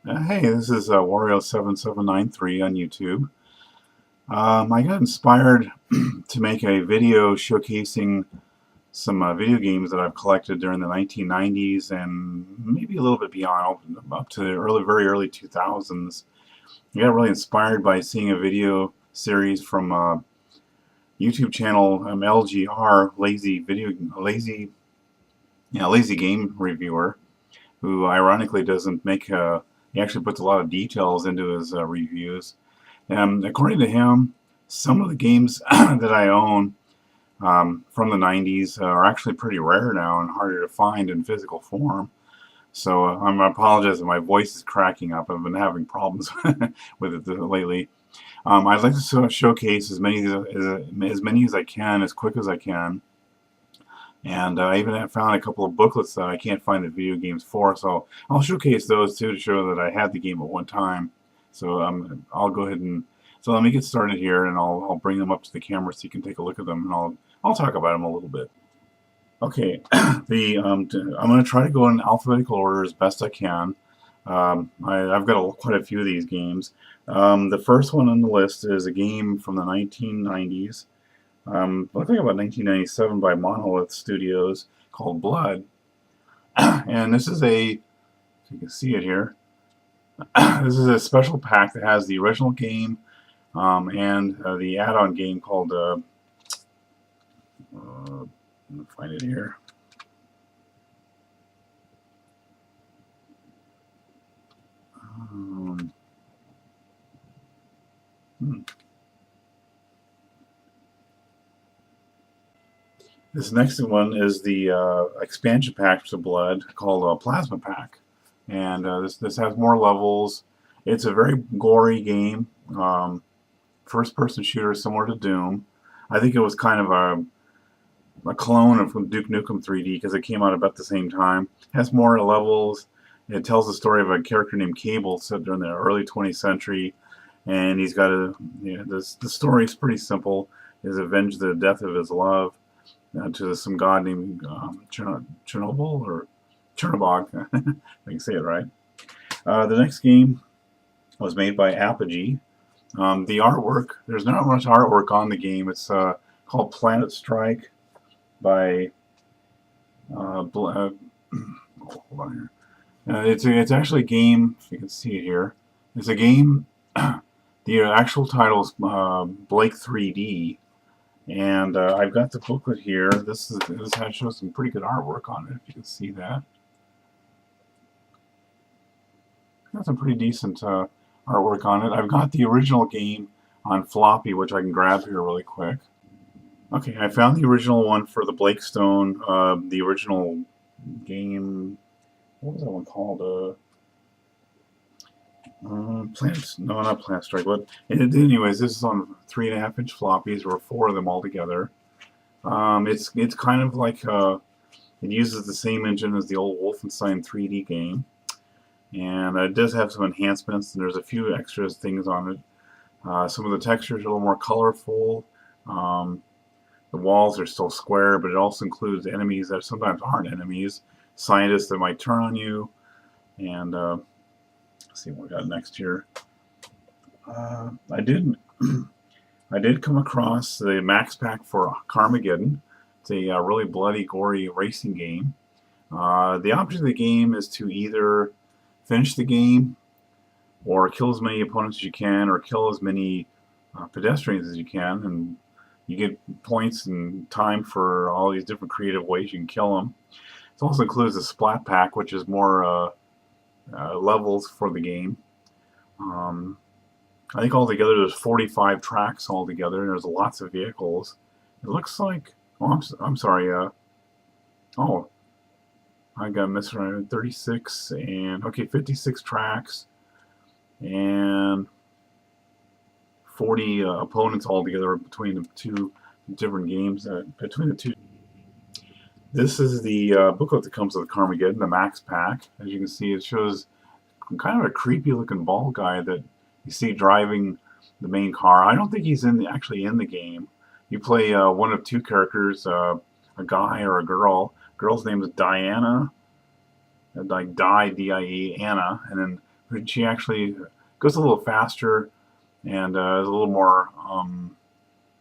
Hey, this is Wario7793 on YouTube. I got inspired to make a video showcasing some video games that I've collected during the 1990s and maybe a little bit beyond, up to the very early 2000s. I got really inspired by seeing a video series from YouTube channel LGR, Lazy Game Reviewer, who ironically doesn't make he actually puts a lot of details into his reviews. And according to him, some of the games that I own from the 90s are actually pretty rare now and harder to find in physical form. So I apologize if my voice is cracking up. I've been having problems with it lately. I'd like to showcase as many as I can, as quick as I can. And I even have found a couple of booklets that I can't find the video games for, so I'll showcase those too to show that I had the game at one time. So I'll go ahead and let me get started here, and I'll bring them up to the camera so you can take a look at them, and I'll talk about them a little bit. Okay, I'm going to try to go in alphabetical order as best I can. I've got quite a few of these games. The first one on the list is a game from the 1990s. I think about 1997 by Monolith Studios called Blood. And this is if you can see it here, this is a special pack that has the original game and the add-on game called, let me find it here. This next one is the expansion pack to Blood called Plasma Pack, and this has more levels. It's a very gory game, first-person shooter similar to Doom. I think it was kind of a clone of Duke Nukem 3D because it came out about the same time. It has more levels. It tells the story of a character named Cable set during the early 20th century, and he's got the story is pretty simple. He's avenged the death of his love to some god named Chernobyl or Chernobog. I can say it right. The next game was made by Apogee. The artwork, there's not much artwork on the game. It's called Planet Strike by hold on here. It's actually a game, if you can see it here. It's a game, the actual title is Blake 3D. And I've got the booklet here. This shows some pretty good artwork on it, if you can see that. Got some pretty decent artwork on it. I've got the original game on floppy, which I can grab here really quick. Okay, I found the original one for the Blake Stone, the original game. What was that one called? Not Plant Strike, but anyways, this is on 3.5-inch floppies. There were 4 of them all together. It's kind of like it uses the same engine as the old Wolfenstein 3D game, and it does have some enhancements. And there's a few extra things on it. Some of the textures are a little more colorful. The walls are still square, but it also includes enemies that sometimes aren't enemies, scientists that might turn on you, and let's see what we got next here. I did come across the Max Pack for Carmageddon. It's a really bloody, gory racing game. The object of the game is to either finish the game, or kill as many opponents as you can, or kill as many pedestrians as you can, and you get points and time for all these different creative ways you can kill them. It also includes a Splat Pack, which is more levels for the game. I think altogether there's 45 tracks altogether, and there's lots of vehicles. It looks like, I'm sorry, oh, I got misread, 36 and, okay, 56 tracks and 40 opponents altogether between the two different games, between the two. This is the booklet that comes with Carmageddon, the Max Pack. As you can see, it shows kind of a creepy looking bald guy that you see driving the main car. I don't think he's actually in the game. You play one of 2 characters, a guy or a girl. Girl's name is Diana, like Die, D-I-E, Anna, and then She actually goes a little faster and is a little more.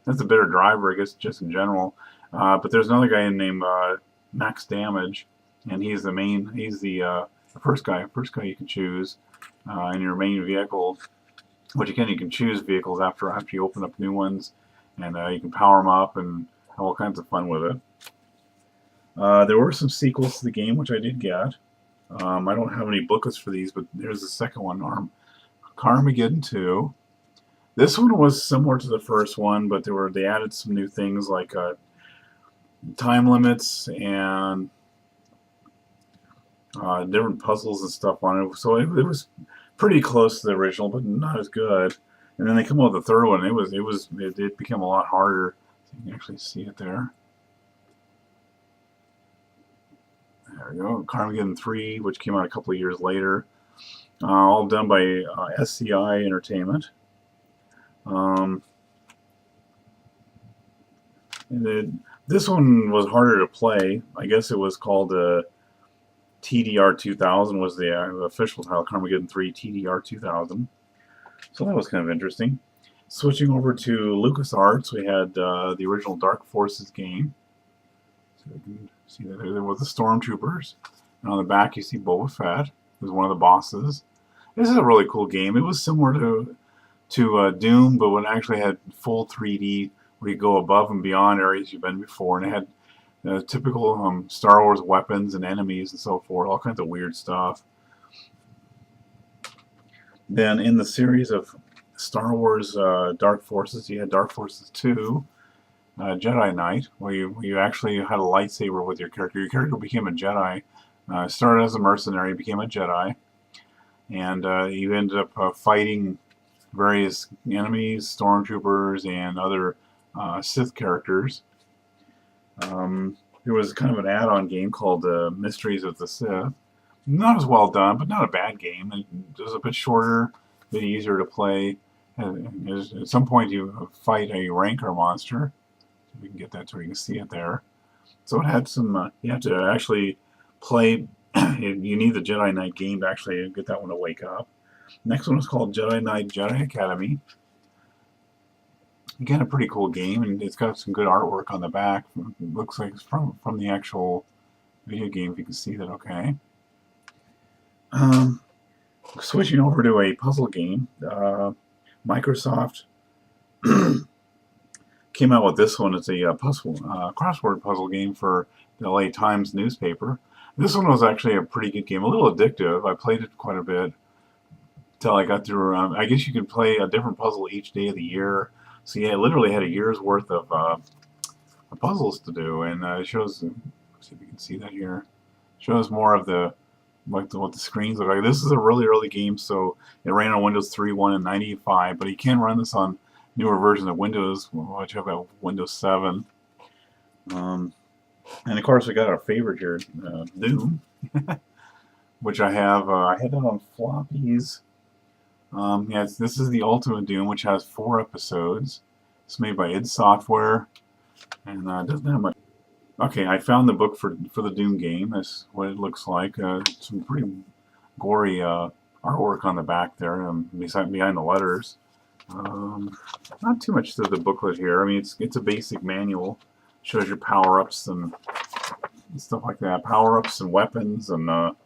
That's a better driver, I guess, just in general. But there's another guy named Max Damage, and he's the main. He's the first guy you can choose in your main vehicle. Which again, you can choose vehicles after you open up new ones, and you can power them up and have all kinds of fun with it. There were some sequels to the game, which I did get. I don't have any booklets for these, but there's the second one, Carmageddon 2. This one was similar to the first one, but they added some new things like time limits and different puzzles and stuff on it. So it was pretty close to the original, but not as good. And then they come out with the third one. It became a lot harder. So you can actually see it there. There we go. Carmageddon 3, which came out a couple of years later. All done by SCI Entertainment. This one was harder to play. I guess it was called TDR 2000 was the official title, Carmageddon 3 TDR 2000. So that was kind of interesting. Switching over to LucasArts, we had the original Dark Forces game. So you can see that there were the Stormtroopers. And on the back you see Boba Fett, who's one of the bosses. This is a really cool game. It was similar to Doom, but when it actually had full 3D, where you go above and beyond areas you've been before, and it had typical Star Wars weapons and enemies and so forth, all kinds of weird stuff. Then in the series of Star Wars Dark Forces, you had Dark Forces 2, Jedi Knight, where you actually had a lightsaber with your character. Your character became a Jedi. Started as a mercenary, became a Jedi, and you ended up fighting various enemies, stormtroopers, and other Sith characters. There was kind of an add-on game called Mysteries of the Sith. Not as well done, but not a bad game. It was a bit shorter, a bit easier to play. And at some point you fight a rancor monster. So we can get that so you can see it there. So it had some, you have to actually play, you need the Jedi Knight game to actually get that one to wake up. Next one is called Jedi Knight Jedi Academy. Again, a pretty cool game, and it's got some good artwork on the back. It looks like it's from the actual video game, if you can see that okay. Switching over to a puzzle game, Microsoft came out with this one. It's a crossword puzzle game for the LA Times newspaper. This one was actually a pretty good game, a little addictive. I played it quite a bit until I got through. I guess you could play a different puzzle each day of the year. So yeah, it literally had a year's worth of puzzles to do, and it shows. Let's see if you can see that here. Shows more of the what the screens look like. This is a really early game, so it ran on Windows 3.1 and 95, but you can run this on newer versions of Windows, which have a Windows 7. And of course, we got our favorite here, Doom, which I have. I had that on floppies. Yeah, this is the Ultimate Doom, which has 4 episodes. It's made by id Software, and doesn't have much. Okay, I found the book for the Doom game. That's what it looks like. Some pretty gory artwork on the back there, behind the letters. Not too much to the booklet here. I mean, it's a basic manual. Shows your power-ups and stuff like that. Power-ups and weapons, and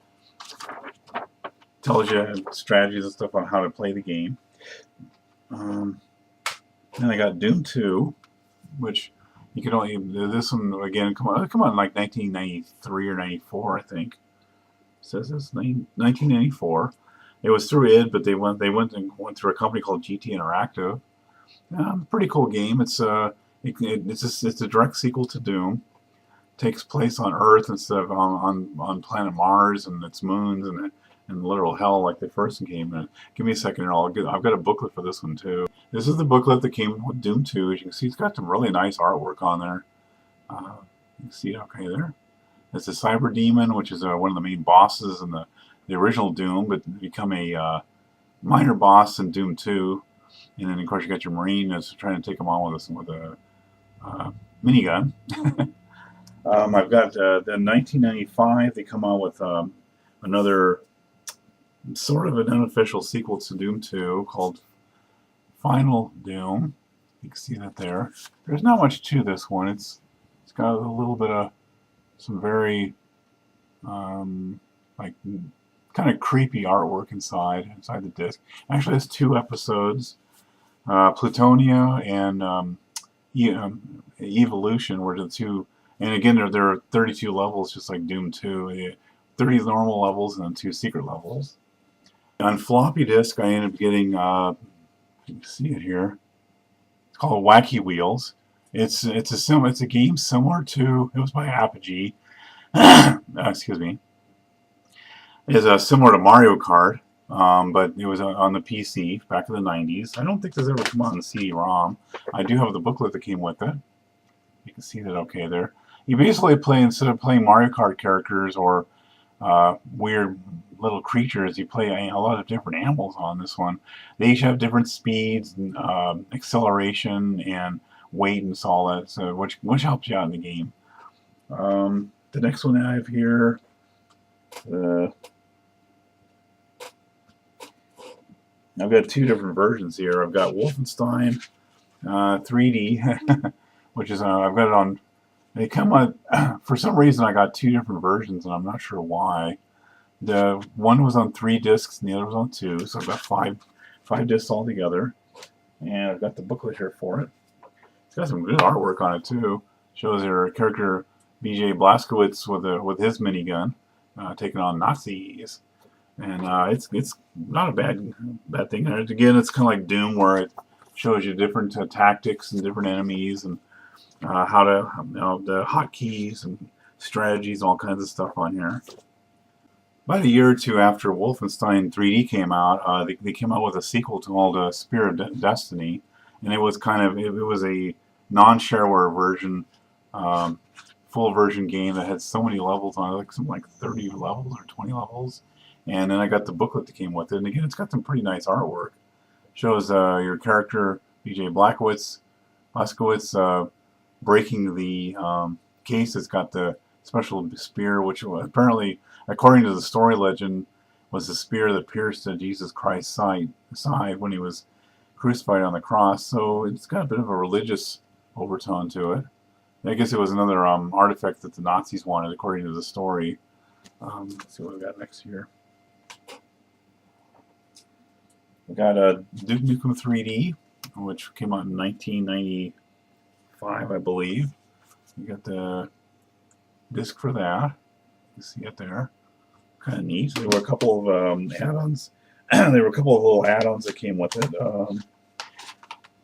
tells you strategies and stuff on how to play the game. Then I got Doom 2, which you can only, this one again come on in like 1993 or 94, I think. It says it's 1994. It was through id, but they went through a company called GT Interactive. Pretty cool game. It's a direct sequel to Doom. Takes place on Earth instead of on planet Mars and its moons and literal hell like the first game. Give me a second here. I've got a booklet for this one too. This is the booklet that came with Doom 2. As you can see, it's got some really nice artwork on there. You can see it okay there. It's a cyber demon, which is one of the main bosses in the original Doom, but become a minor boss in Doom 2. And then of course you got your Marine that's trying to take him on with a minigun. I've got in 1995 they come out with another sort of an unofficial sequel to Doom 2 called Final Doom. You can see that there. There's not much to this one. It's got a little bit of some very like kind of creepy artwork inside the disc. Actually, there's 2 episodes, Plutonia and Evolution were the 2. And again, there are 32 levels, just like Doom 2. 30 normal levels and then 2 secret levels. On floppy disk, I ended up getting, you can see it here. It's called Wacky Wheels. It's a game similar to, it was by Apogee. Excuse me. It's similar to Mario Kart, but it was on the PC back in the 90s. I don't think this ever come out on CD-ROM. I do have the booklet that came with it. You can see that okay there. You basically play, instead of playing Mario Kart characters or weird little creatures, you play a lot of different animals on this one. They each have different speeds, and, acceleration, and weight, and all that, so which helps you out in the game. The next one I have here, I've got 2 different versions here. I've got Wolfenstein 3D, which is I've got it on. They come on. For some reason, I got 2 different versions, and I'm not sure why. The one was on 3 discs, and the other was on 2. So I've got 5 discs altogether, and I've got the booklet here for it. It's got some good artwork on it too. Shows your character B.J. Blazkowicz with his minigun taking on Nazis, and it's not a bad thing. And again, it's kind of like Doom, where it shows you different tactics and different enemies, and how to, the hotkeys and strategies, all kinds of stuff on here. About a year or 2 after Wolfenstein 3D came out, they came out with a sequel called Spear of Destiny, and it was it was a non-shareware version, full version game that had so many levels on it, like something like 30 levels or 20 levels. And then I got the booklet that came with it, and again, it's got some pretty nice artwork. Shows your character B.J. Blazkowicz breaking the case. It's got the special spear, which apparently, according to the story legend, was the spear that pierced Jesus Christ's side when he was crucified on the cross. So it's got a bit of a religious overtone to it. I guess it was another artifact that the Nazis wanted, according to the story. Let's see what we got next here. We got Duke Nukem 3D, which came out in 1995, I believe. You got the disc for that. You can see it there. Kind of neat. There were a couple of add-ons. There were a couple of little add-ons that came with it.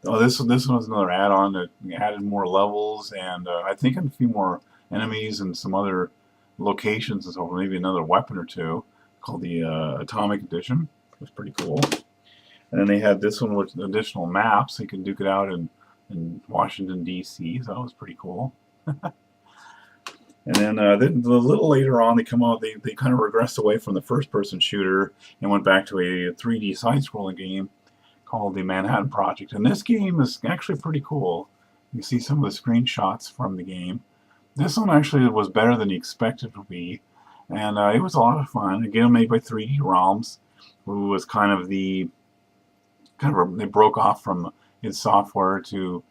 This one was another add-on that added more levels, and I think a few more enemies and some other locations and so forth. Maybe another weapon or 2, called the Atomic Edition. It was pretty cool. And then they had this one with additional maps. So you can duke it out in Washington, D.C. So that was pretty cool. And then a little later on, they come out. They kind of regressed away from the first-person shooter and went back to a 3D side-scrolling game called the Manhattan Project. And this game is actually pretty cool. You see some of the screenshots from the game. This one actually was better than you expected it to be, and it was a lot of fun. Again, made by 3D-ROMs, who was they broke off from id Software to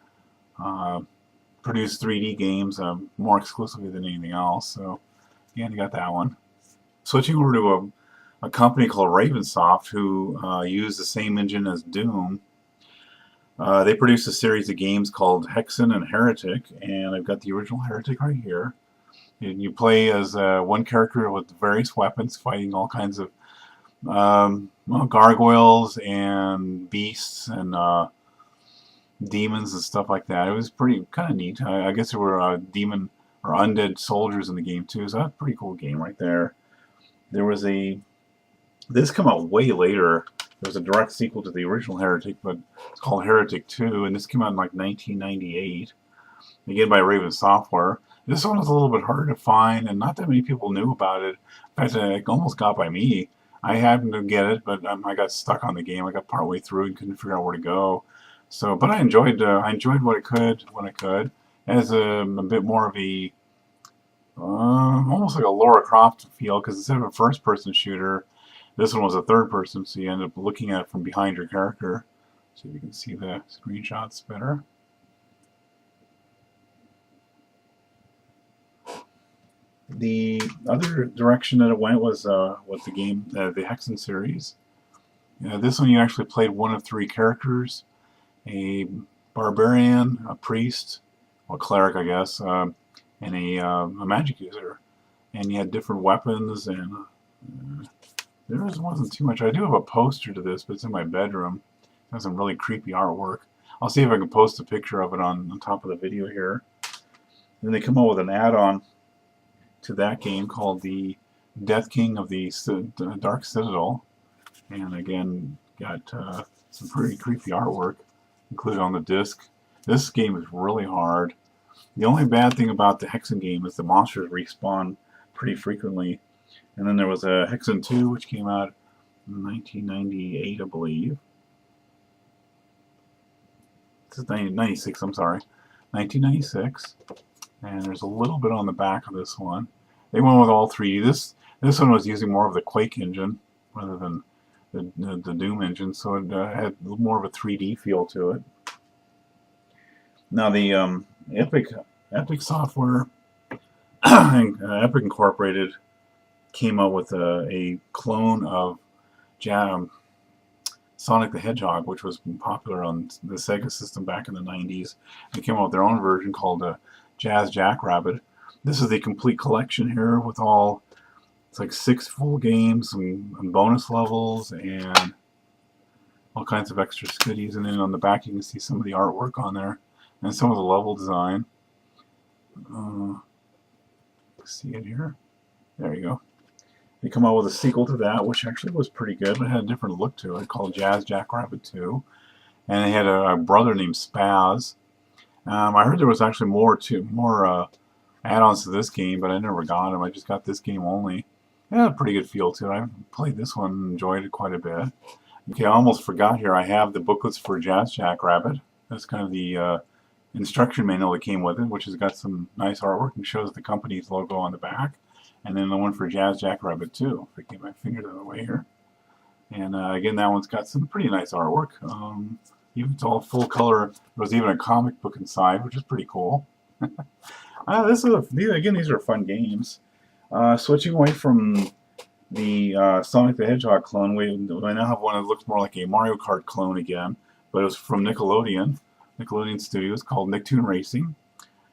produce 3D games more exclusively than anything else. So, yeah, you got that one. Switching over to a company called Ravensoft, who used the same engine as Doom. They produced a series of games called Hexen and Heretic, and I've got the original Heretic right here. And you play as one character with various weapons, fighting all kinds of gargoyles and beasts and demons and stuff like that. It was pretty kind of neat. I guess there were demon or undead soldiers in the game too, so that's a pretty cool game right there. There was this came out way later. There was a direct sequel to the original Heretic, but it's called Heretic 2, and this came out in like 1998. Again by Raven Software. This one was a little bit harder to find, and not that many people knew about it. In fact, it almost got by me. I happened to get it, but I got stuck on the game. I got partway through and couldn't figure out where to go. So, but I enjoyed what I could when I could. It has a bit more of a almost like a Lara Croft feel, because instead of a first-person shooter, This one was a third person, so you end up looking at it from behind your character. So you can see the screenshots better. The other direction that it went was with the game, the Hexen Series. This one you actually played one of three characters: a barbarian, a priest, or cleric, I guess, and a magic user. And you had different weapons, and there wasn't too much. I do have a poster to this, but it's in my bedroom. It has some really creepy artwork. I'll see if I can post a picture of it on top of the video here. And then they come out with an add-on to that game called the Death King of the Dark Citadel. And again, got some pretty creepy artwork included on the disc. This game is really hard. The only bad thing about the Hexen game is the monsters respawn pretty frequently. And then there was a Hexen 2, which came out in 1998, I believe. This is 1996, I'm sorry. 1996. And there's a little bit on the back of this one. They went with all 3D. This one was using more of the Quake engine rather than the Doom engine, so it had more of a 3D feel to it. Now the Epic Software, Epic Incorporated, came out with a clone of Sonic the Hedgehog, which was popular on the Sega system back in the 90s. They came out with their own version called Jackrabbit. This is the complete collection here with all, it's like 6 full games and bonus levels and all kinds of extra goodies. And then on the back you can see some of the artwork on there and some of the level design. See it here? There you go. They come out with a sequel to that, which actually was pretty good, but had a different look to it, called Jackrabbit 2. And they had a brother named Spaz. I heard there was actually more add-ons to this game, but I never got them. I just got this game only. It had a pretty good feel to it. I played this one and enjoyed it quite a bit. Okay, I almost forgot here. I have the booklets for Jackrabbit. That's kind of the instruction manual that came with it, which has got some nice artwork and shows the company's logo on the back. And then the one for Jackrabbit 2. If I get my finger the other way here. And again, that one's got some pretty nice artwork. It's all full color. There was even a comic book inside, which is pretty cool. These are fun games. Switching away from the Sonic the Hedgehog clone, we now have one that looks more like a Mario Kart clone again, but it was from Nickelodeon Studios, called Nicktoons Racing.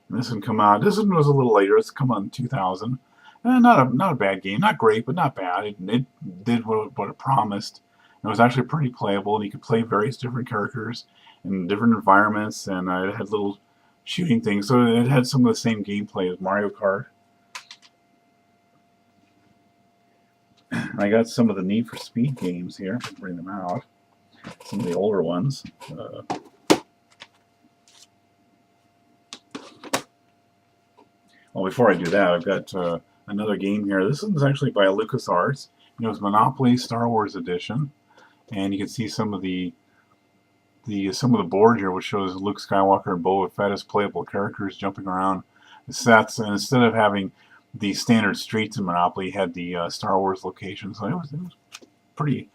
And this one This one was a little later. It's come out in 2000. Not a bad game, not great, but not bad. It did what it promised. It was actually pretty playable, and you could play various different characters in different environments, and it had little shooting things, so it had some of the same gameplay as Mario Kart. I got some of the Need for Speed games here. I'll bring them out. Some of the older ones. Well, before I do that, I've got another game here. This one's actually by LucasArts. It was Monopoly Star Wars Edition, and you can see some of the board here, which shows Luke Skywalker and Boba Fett as playable characters jumping around the sets. And instead of having the standard streets in Monopoly, you had the Star Wars locations. So it was pretty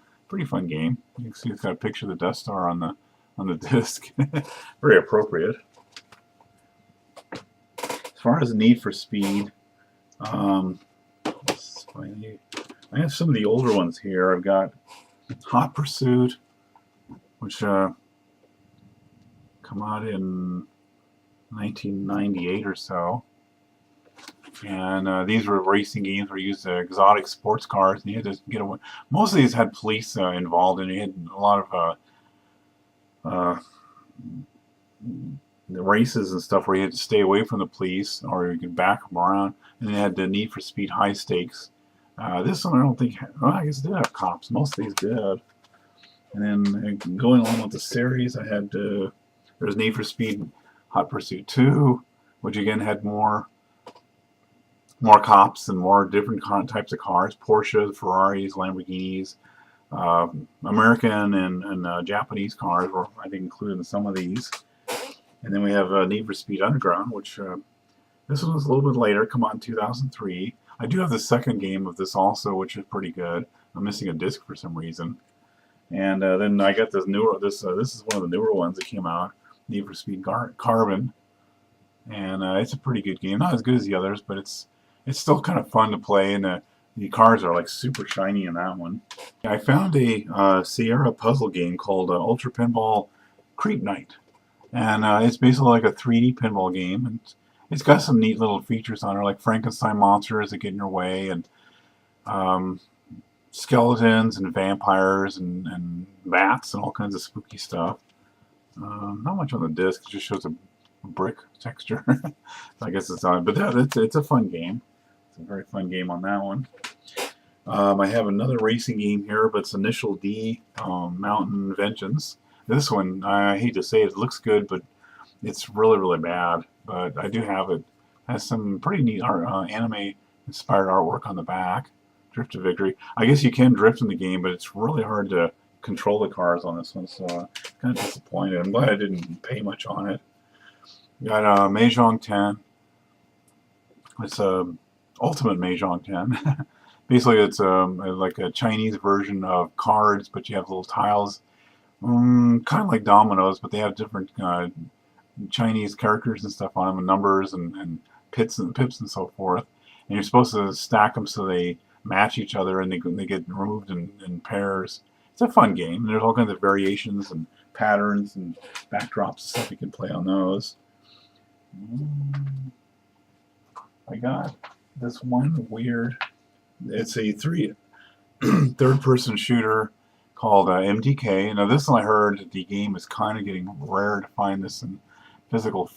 fun game. You can see it's got a picture of the Death Star on the disc. Very appropriate. As far as Need for Speed, I have some of the older ones here. I've got Hot Pursuit, which come out in 1998 or so. And these were racing games where you used exotic sports cars, and you had to get away. Most of these had police involved, and you had a lot of the races and stuff where you had to stay away from the police, or you could back them around. And they had the Need for Speed High Stakes. This one I don't think, well, I guess it did have cops. Most of these did. And then going along with the series, I had there's Need for Speed Hot Pursuit 2, which again had more cops and more different types of cars: Porsches, Ferraris, Lamborghinis, American and Japanese cars were, I think, included in some of these. And then we have Need for Speed Underground, which this one was a little bit later, come out in 2003. I do have the second game of this also, which is pretty good. I'm missing a disc for some reason. And then I got this newer. This is one of the newer ones that came out, Need for Speed Carbon, and it's a pretty good game. Not as good as the others, but it's still kind of fun to play. And the cars are like super shiny in that one. I found a Sierra puzzle game called Ultra Pinball Creep Night, and it's basically like a 3D pinball game, and it's got some neat little features on it, like Frankenstein monsters that get in your way, and skeletons and vampires and bats and all kinds of spooky stuff. Not much on the disc; it just shows a brick texture. I guess it's on, but it's a fun game. It's a very fun game on that one. I have another racing game here, but it's Initial D, Mountain Vengeance. This one, I hate to say it, looks good, but it's really, really bad. But I do have it. It has some pretty neat anime-inspired artwork on the back. Drift to Victory. I guess you can drift in the game, but it's really hard to control the cars on this one, so I'm kind of disappointed. I'm glad I didn't pay much on it. You got Mahjong 10. It's Ultimate Mahjong 10. Basically, it's like a Chinese version of cards, but you have little tiles, kind of like dominoes, but they have different Chinese characters and stuff on them, and numbers and pips and so forth. And you're supposed to stack them so they match each other, and they get removed in pairs. It's a fun game. There's all kinds of variations and patterns and backdrops and stuff you can play on those. I got this one weird. It's a third-person shooter called MTK. Now, this one I heard the game is kind of getting rare to find this in physical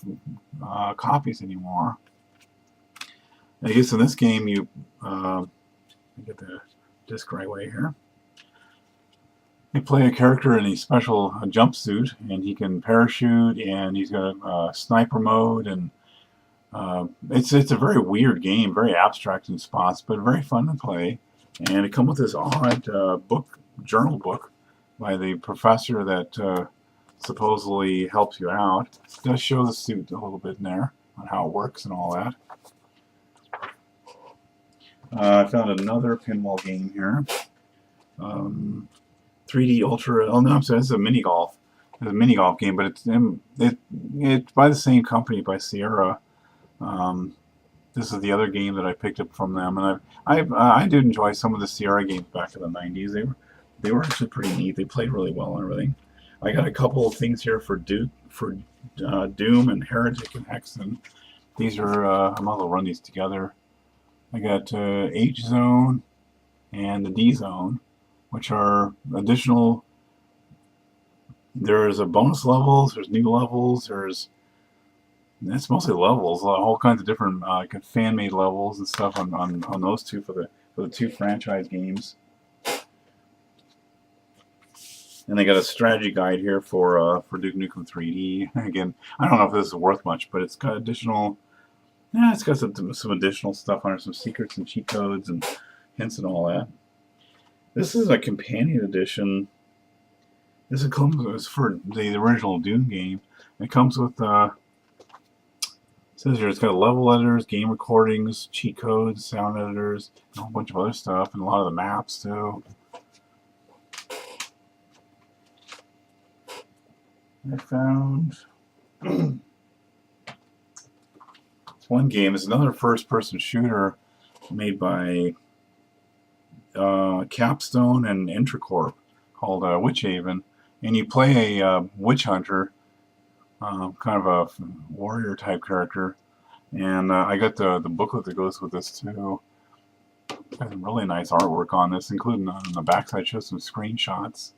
copies anymore. I guess in this game you get the disc right way here. You play a character in a special jumpsuit, and he can parachute, and he's got a sniper mode, and it's a very weird game, very abstract in spots, but very fun to play. And it comes with this odd journal book by the professor that supposedly helps you out. It does show the suit a little bit in there on how it works and all that. I found another pinball game here. 3D Ultra. Oh no, I'm sorry. It's a mini golf. It's a mini golf game, but it's by the same company, by Sierra. This is the other game that I picked up from them, and I did enjoy some of the Sierra games back in the 90s. They were actually pretty neat. They played really well and everything. I got a couple of things here for Doom and Heretic and Hexen. These are I might as well run these together. I got H Zone and the D Zone, which are additional. There's a bonus levels, there's new levels, it's mostly levels, all kinds of different fan-made levels and stuff on those two for the two franchise games. And they got a strategy guide here for Duke Nukem 3D. Again, I don't know if this is worth much, but it's got additional. Yeah, it's got some additional stuff on it, some secrets and cheat codes and hints and all that. This is a companion edition. This comes for the original Doom game. It comes with, it says here it's got level editors, game recordings, cheat codes, sound editors, and a whole bunch of other stuff, and a lot of the maps too. I found one game. It's another first-person shooter made by Capstone and Intracorp called Witch Haven, and you play a witch hunter, kind of a warrior type character. And I got the booklet that goes with this too. Got some really nice artwork on this, including on the backside shows some screenshots.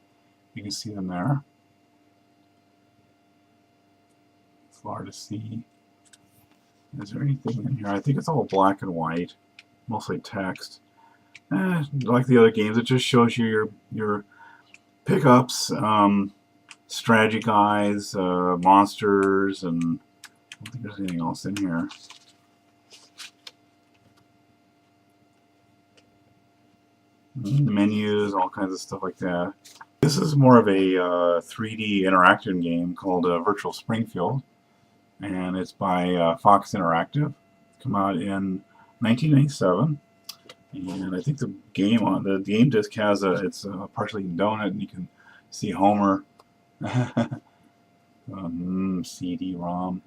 You can see them there. It's hard to see. Is there anything in here? I think it's all black and white, mostly text. Like the other games, it just shows you your pickups, strategy guides, monsters, and I don't think there's anything else in here. Menus, all kinds of stuff like that. This is more of a 3D interactive game called Virtual Springfield, and it's by Fox Interactive. It came out in 1997. And I think the game disc has it's a partially donut, and you can see Homer. CD-ROM.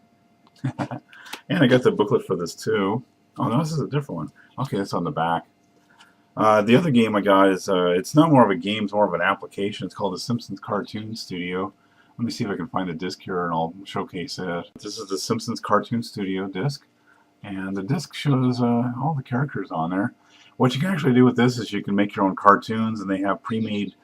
And I got the booklet for this too. Oh no, this is a different one. Okay, it's on the back. The other game I got is it's not more of a game, it's more of an application. It's called the Simpsons Cartoon Studio. Let me see if I can find the disc here and I'll showcase it. This is the Simpsons Cartoon Studio disc, and the disc shows all the characters on there. What you can actually do with this is you can make your own cartoons, and they have pre-made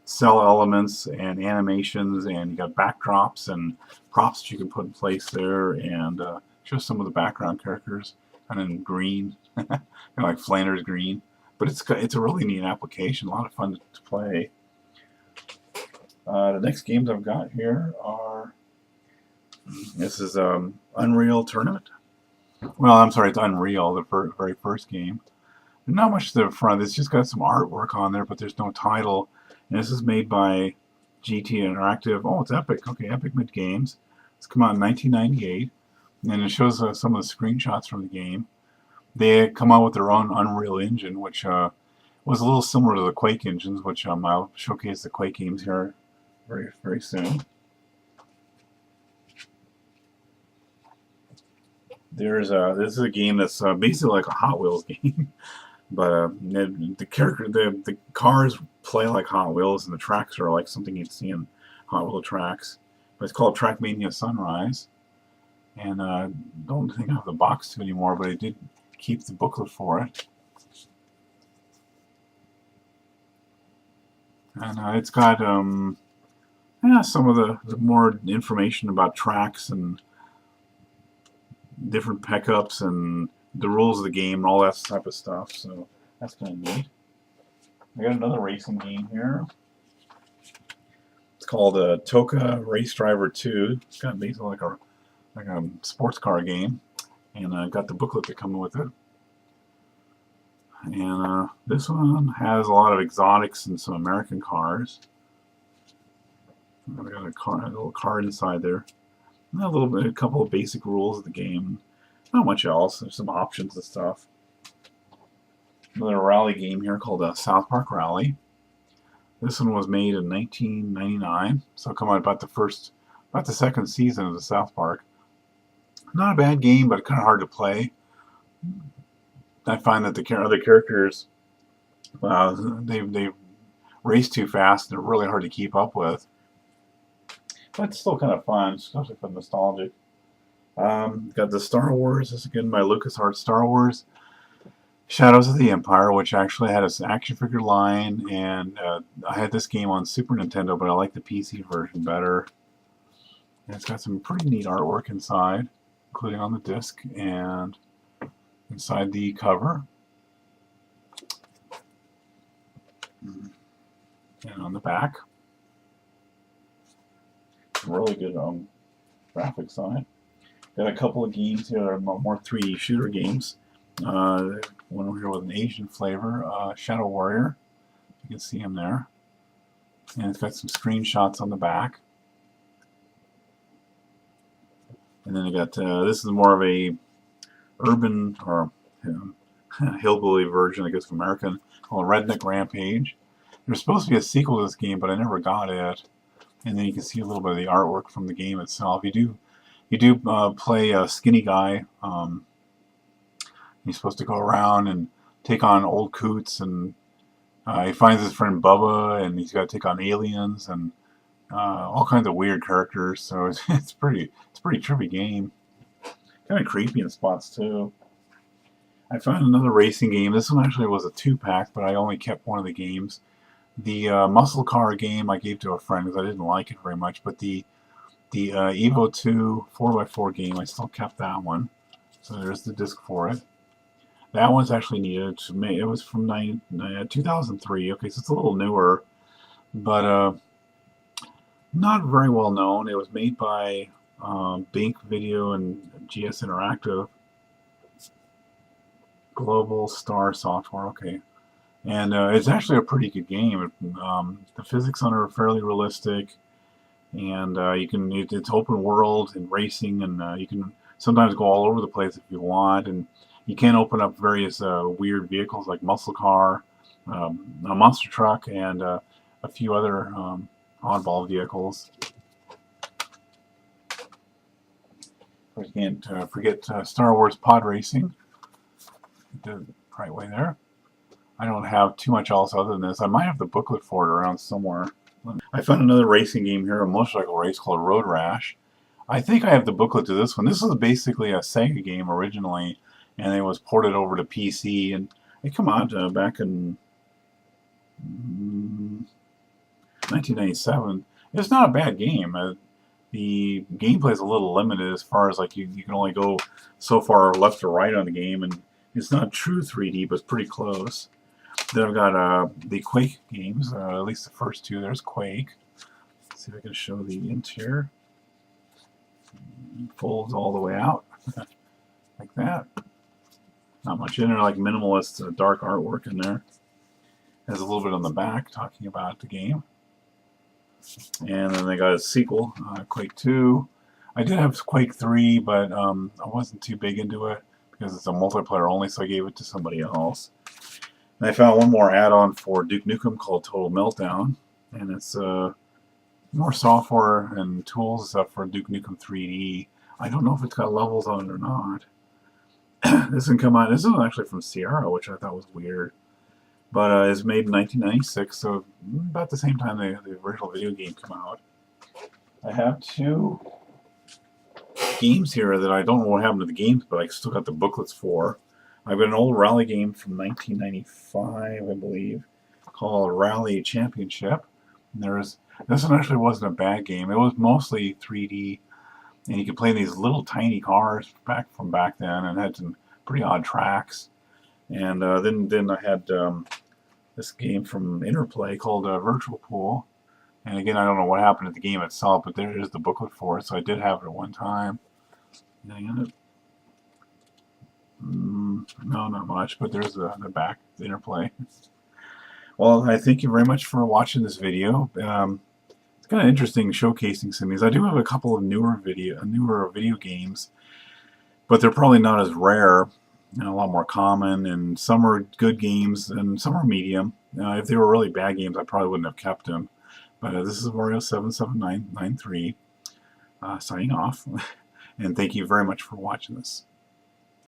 cell elements and animations, and you got backdrops and props that you can put in place there, and show some of the background characters, kind of in green, kind of like Flanders green. But it's a really neat application, a lot of fun to play. The next games I've got here are, this is Unreal Tournament. Well, I'm sorry, it's Unreal, the very first game. Not much to the front. It's just got some artwork on there, but there's no title. And this is made by GT Interactive. Oh, it's Epic. Okay, Epic made games. It's come out in 1998, and it shows some of the screenshots from the game. They come out with their own Unreal Engine, which was a little similar to the Quake engines, which I'll showcase the Quake games here very soon. This is a game that's basically like a Hot Wheels game, but the cars play like Hot Wheels, and the tracks are like something you'd see in Hot Wheel tracks. But it's called Trackmania Sunrise, and don't think I have the box to anymore, but I did keep the booklet for it. And it's got some of the more information about tracks and different pickups and the rules of the game and all that type of stuff. So that's kind of neat. I got another racing game here. It's called Toka Race Driver 2. It's kind of basically like a sports car game, and I got the booklet to come with it. And this one has a lot of exotics and some American cars. I got a little card inside there. A couple of basic rules of the game. Not much else. There's some options and stuff. Another rally game here called South Park Rally. This one was made in 1999, so come out about the second season of the South Park. Not a bad game, but kind of hard to play. I find that the other characters, they race too fast. They're really hard to keep up with. But it's still kind of fun, especially for nostalgic. Got the Star Wars. This is again my LucasArts Star Wars Shadows of the Empire, which actually had an action figure line, and I had this game on Super Nintendo, but I like the PC version better. And it's got some pretty neat artwork inside, including on the disc and inside the cover. And on the back. Really good graphics on it. Got a couple of games here that are more 3D shooter games. One over here with an Asian flavor, Shadow Warrior. You can see him there. And it's got some screenshots on the back. And then I got, this is more of a urban or hillbilly version, I guess, of American, called Redneck Rampage. There's supposed to be a sequel to this game, but I never got it. And then you can see a little bit of the artwork from the game itself. You do play a skinny guy. He's supposed to go around and take on old coots, and he finds his friend Bubba, and he's got to take on aliens and all kinds of weird characters. So it's pretty trippy game. Kind of creepy in spots too. I found another racing game. This one actually was a 2-pack, but I only kept one of the games. The muscle car game I gave to a friend because I didn't like it very much, but the Evo 2 4x4 game, I still kept that one. So there's the disc for it. That one's actually needed to make. It was from 2003. Okay, so it's a little newer, but not very well known. It was made by Bink Video and GS Interactive. Global Star Software. Okay. And it's actually a pretty good game. The physics on it are fairly realistic, and it's open world and racing, and you can sometimes go all over the place if you want. And You can open up various weird vehicles like muscle car, a monster truck, and a few other oddball vehicles. We can't forget Star Wars pod racing. Did it the right way there. I don't have too much else other than this. I might have the booklet for it around somewhere. I found another racing game here, a motorcycle race called Road Rash. I think I have the booklet to this one. This is basically a Sega game originally, and it was ported over to PC, and it came out back in 1997. It's not a bad game. The gameplay is a little limited as far as like you can only go so far left or right on the game, and it's not true 3D, but it's pretty close. Then I've got the Quake games, at least the first two. There's Quake. Let's see if I can show the interior. It folds all the way out like that. Not much in there, like minimalist dark artwork in there. Has a little bit on the back talking about the game. And then they got a sequel, Quake 2. I did have Quake 3, but I wasn't too big into it because it's a multiplayer only, so I gave it to somebody else. And I found one more add-on for Duke Nukem called Total Meltdown, and it's more software and tools and stuff for Duke Nukem 3D. I don't know if it's got levels on it or not. This didn't come out. This is actually from Sierra, which I thought was weird. But it's made in 1996, so about the same time the original video game came out. I have two games here that I don't know what happened to the games, but I still got the booklets for. I've got an old rally game from 1995, I believe, called Rally Championship. And this one actually wasn't a bad game. It was mostly 3D, and you could play these little tiny cars from back then, and had some pretty odd tracks. And then I had this game from Interplay called Virtual Pool. And again, I don't know what happened to the game itself, but there is the booklet for it, so I did have it at one time. And no, not much, but there's the back, the Interplay. Well, I thank you very much for watching this video. It's kind of interesting showcasing some of these. I do have a couple of newer video games, but they're probably not as rare. A lot more common, and some are good games and some are medium. If they were really bad games, I probably wouldn't have kept them. But this is Wario77993 signing off, and thank you very much for watching this.